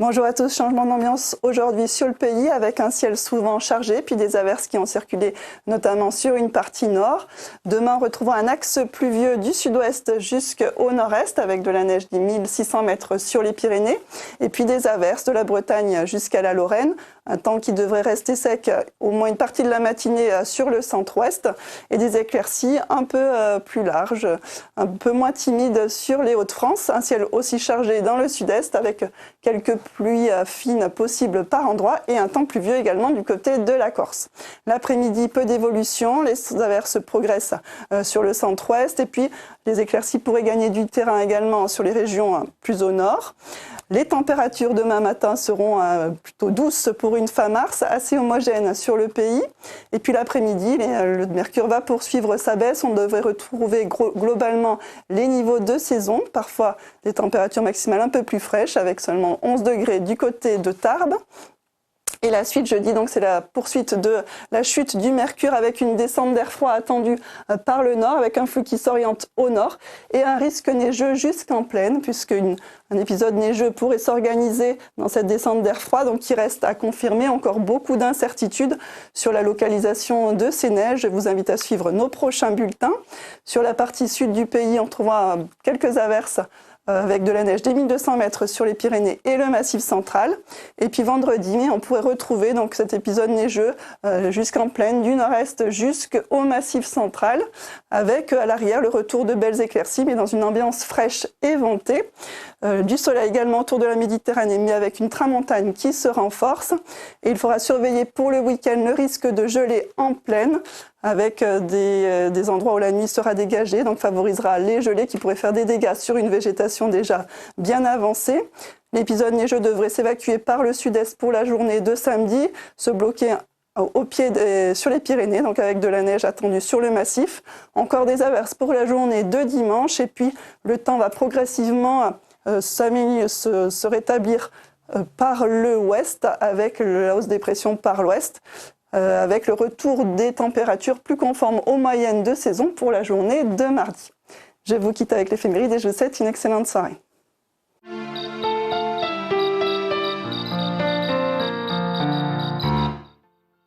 Bonjour à tous, changement d'ambiance aujourd'hui sur le pays avec un ciel souvent chargé, puis des averses qui ont circulé notamment sur une partie nord. Demain, retrouvons un axe pluvieux du sud-ouest jusqu'au nord-est avec de la neige de 1600 mètres sur les Pyrénées et puis des averses de la Bretagne jusqu'à la Lorraine. Un temps qui devrait rester sec au moins une partie de la matinée sur le centre-ouest et des éclaircies un peu plus larges, un peu moins timides sur les Hauts-de-France. Un ciel aussi chargé dans le sud-est avec quelques pluies fines possibles par endroits et un temps pluvieux également du côté de la Corse. L'après-midi, peu d'évolution, les averses progressent sur le centre-ouest et puis les éclaircies pourraient gagner du terrain également sur les régions plus au nord. Les températures demain matin seront plutôt douces pour une fin mars, assez homogène sur le pays. Et puis l'après-midi, le mercure va poursuivre sa baisse. On devrait retrouver globalement les niveaux de saison. Parfois des températures maximales un peu plus fraîches avec seulement 11 degrés du côté de Tarbes. Et la suite, jeudi, donc c'est la poursuite de la chute du mercure avec une descente d'air froid attendue par le nord, avec un flux qui s'oriente au nord et un risque neigeux jusqu'en plaine, puisque un épisode neigeux pourrait s'organiser dans cette descente d'air froid, donc il reste à confirmer. Encore beaucoup d'incertitudes sur la localisation de ces neiges. Je vous invite à suivre nos prochains bulletins. Sur la partie sud du pays, on trouvera quelques averses avec de la neige des 1200 mètres sur les Pyrénées et le Massif central. Et puis vendredi, on pourrait retrouver donc cet épisode neigeux jusqu'en plaine du nord-est jusqu'au Massif central, avec à l'arrière le retour de belles éclaircies, mais dans une ambiance fraîche et ventée. Du soleil également autour de la Méditerranée, mais avec une tramontane qui se renforce. Et il faudra surveiller pour le week-end le risque de gelée en plaine, avec des endroits où la nuit sera dégagée, donc favorisera les gelées qui pourraient faire des dégâts sur une végétation déjà bien avancée. L'épisode neigeux devrait s'évacuer par le sud-est pour la journée de samedi, se bloquer au pied sur les Pyrénées, donc avec de la neige attendue sur le massif. Encore des averses pour la journée de dimanche, et puis le temps va progressivement se rétablir par le ouest avec la hausse des pressions par l'ouest, avec le retour des températures plus conformes aux moyennes de saison pour la journée de mardi. Je vous quitte avec l'éphéméride et je vous souhaite une excellente soirée.